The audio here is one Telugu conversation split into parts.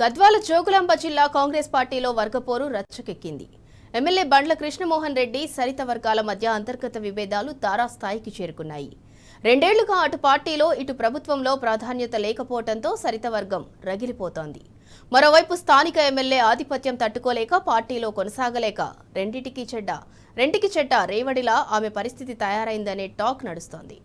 గద్వాల జోగులాంబ జిల్లా కాంగ్రెస్ పార్టీలో వర్గపోరు రచ్చకెక్కింది. ఎమ్మెల్యే బండ్ల కృష్ణమోహన్ రెడ్డి సరిత వర్గాల మధ్య అంతర్గత విభేదాలు తారాస్థాయికి చేరుకున్నాయి. రెండేళ్లుగా అటు పార్టీలో ఇటు ప్రభుత్వంలో ప్రాధాన్యత లేకపోవడంతో సరిత వర్గం రగిలిపోతోంది. మరోవైపు స్థానిక ఎమ్మెల్యే ఆధిపత్యం తట్టుకోలేక పార్టీలో కొనసాగలేక రెంటికి చెడ్డ రేవడిలా ఆమె పరిస్థితి తయారైందనే టాక్ నడుస్తోంది.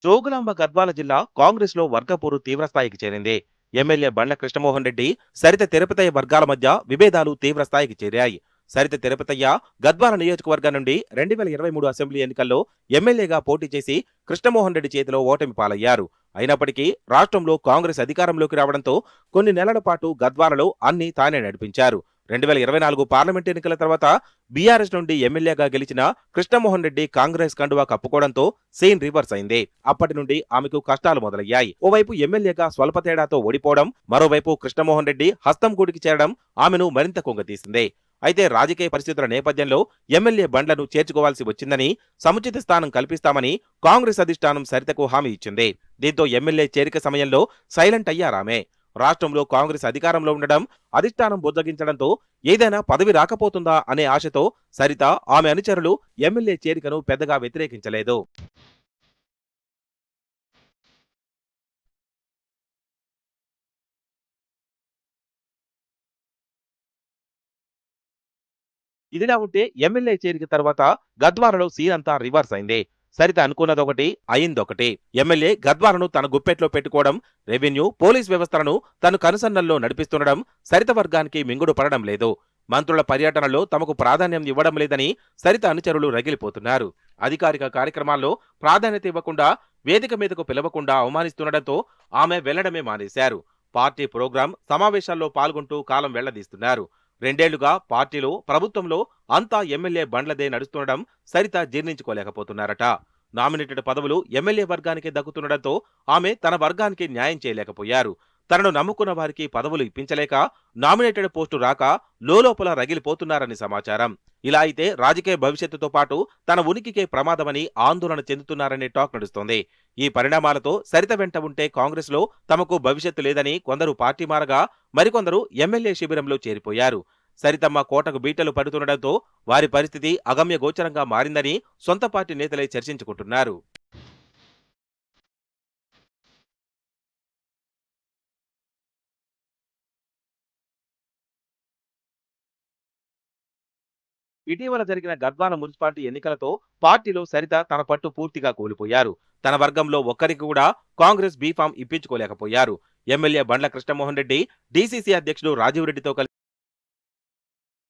జోగులాంబ గద్వాల జిల్లా కాంగ్రెస్ లో వర్గపోరు తీవ్రస్థాయికి చేరింది. ఎమ్మెల్యే బండ్ల కృష్ణమోహన్ రెడ్డి, సరిత తిరుపతయ్య వర్గాల మధ్య విభేదాలు తీవ్రస్థాయికి చేరాయి. సరిత తిరుపతయ్య గద్వాల నియోజకవర్గం నుండి 2023 అసెంబ్లీ ఎన్నికల్లో ఎమ్మెల్యేగా పోటీ చేసి కృష్ణమోహన్ రెడ్డి చేతిలో ఓటమి పాలయ్యారు. అయినప్పటికీ రాష్ట్రంలో కాంగ్రెస్ అధికారంలోకి రావడంతో కొన్ని నెలల పాటు గద్వాలలో అన్ని తానే నడిపించారు. 2024 పార్లమెంట్ ఎన్నికల తర్వాత బీఆర్ఎస్ నుండి ఎమ్మెల్యేగా గెలిచిన కృష్ణమోహన్ రెడ్డి కాంగ్రెస్ కండువా కప్పుకోవడంతో సీన్ రివర్స్ అయింది. అప్పటి నుండి ఆమెకు కష్టాలు మొదలయ్యాయి. ఓవైపు ఎమ్మెల్యేగా స్వల్ప తేడాతో ఓడిపోవడం, మరోవైపు కృష్ణమోహన్ రెడ్డి హస్తం కూడికి చేరడం ఆమెను మరింత కుంగతీసింది. అయితే రాజకీయ పరిస్థితుల నేపథ్యంలో ఎమ్మెల్యే బండ్లను చేర్చుకోవాల్సి వచ్చిందని, సముచిత స్థానం కల్పిస్తామని కాంగ్రెస్ అధిష్టానం సరితకు హామీ ఇచ్చింది. దీంతో ఎమ్మెల్యే చేరిక సమయంలో సైలెంట్ అయ్యారామె. రాష్ట్రంలో కాంగ్రెస్ అధికారంలో ఉండడం, అధిష్టానం బుజ్జగించడంతో ఏదైనా పదవి రాకపోతుందా అనే ఆశతో సరిత, ఆమె అనుచరులు ఎమ్మెల్యే చేరికను పెద్దగా వ్యతిరేకించలేదు. ఇదిలా ఉంటే ఎమ్మెల్యే చేరిక తర్వాత గద్వాలలో సీన్ అంతా రివర్స్ అయింది. సరిత అనుకున్నదొకటి, అయిందొకటి. ఎమ్మెల్యే గద్వాలను తన గుప్పెట్లో పెట్టుకోవడం, రెవెన్యూ, పోలీస్ వ్యవస్థలను తను కనుసన్నల్లో నడిపిస్తుండడం సరిత వర్గానికి మింగుడు పడడం లేదు. మంత్రుల పర్యటనలో తమకు ప్రాధాన్యం ఇవ్వడం లేదని సరిత అనుచరులు రగిలిపోతున్నారు. అధికారిక కార్యక్రమాల్లో ప్రాధాన్యత ఇవ్వకుండా, వేదిక మీదకు పిలవకుండా అవమానిస్తుండటంతో ఆమె వెళ్లడమే మానేశారు. పార్టీ ప్రోగ్రాం, సమావేశాల్లో పాల్గొంటూ కాలం వెళ్లదీస్తున్నారు. రెండేళ్లుగా పార్టీలో, ప్రభుత్వంలో అంతా ఎమ్మెల్యే బండ్లదే నడుస్తుండడం సరిత జీర్ణించుకోలేకపోతున్నారట. నామినేటెడ్ పదవులు ఎమ్మెల్యే వర్గానికి దక్కుతుండటంతో ఆమె తన వర్గానికి న్యాయం చేయలేకపోయారు. తనను నమ్ముకున్న వారికి పదవులు ఇప్పించలేక, నామినేటెడ్ పోస్టు రాక లోలోపల రగిలిపోతున్నారని సమాచారం. ఇలా అయితే రాజకీయ భవిష్యత్తుతో పాటు తన ఉనికికే ప్రమాదమని ఆందోళన చెందుతున్నారనే టాక్ నడుస్తోంది. ఈ పరిణామాలతో సరిత వెంట ఉంటే కాంగ్రెస్ లో తమకు భవిష్యత్తు లేదని కొందరు పార్టీ మారగా, మరికొందరు ఎమ్మెల్యే శిబిరంలో చేరిపోయారు. సరితమ్మ కోటకు బీటలు పడుతుండటంతో వారి పరిస్థితి అగమ్య గోచరంగా మారిందని సొంత పార్టీ నేతలే చర్చించుకుంటున్నారు. ఇటీవల జరిగిన గద్వాల మున్సిపాలిటీ ఎన్నికలతో పార్టీలో సరిత తన పట్టు పూర్తిగా కోల్పోయారు. తన వర్గంలో ఒక్కరికి కూడా కాంగ్రెస్ బీఫామ్ ఇప్పించుకోలేకపోయారు. ఎమ్మెల్యే బండ్ల కృష్ణమోహన్ రెడ్డి, డీసీసీ అధ్యక్షుడు రాజీవ్ రెడ్డితో కలిసి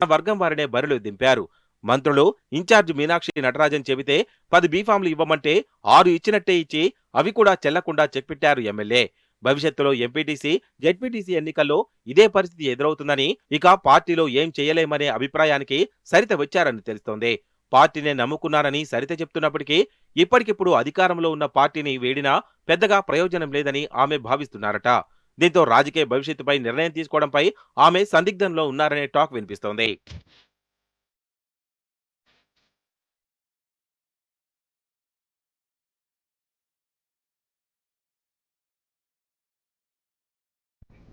తన వర్గం వారినే బరిలో దింపారు. మంత్రులు, ఇన్ఛార్జ్ మీనాక్షి నటరాజన్ చెబితే 10 బీఫామ్లు ఇవ్వమంటే 6 ఇచ్చినట్టే ఇచ్చి అవి కూడా చెల్లకుండా చెక్పెట్టారు ఎమ్మెల్యే. భవిష్యత్తులో ఎంపీటీసీ, జెడ్పీటీసీ ఎన్నికల్లో ఇదే పరిస్థితి ఎదురవుతుందని, ఇక పార్టీలో ఏం చేయలేమనే అభిప్రాయానికి సరిత వచ్చారని తెలుస్తోంది. పార్టీనే నమ్ముకున్నారని సరిత చెప్తున్నప్పటికీ ఇప్పటికిప్పుడు అధికారంలో ఉన్న పార్టీని వేడినా పెద్దగా ప్రయోజనం లేదని ఆమె భావిస్తున్నారట. దీంతో రాజకీయ భవిష్యత్తుపై నిర్ణయం తీసుకోవడంపై ఆమె సందిగ్ధంలో ఉన్నారనే టాక్ వినిపిస్తోంది.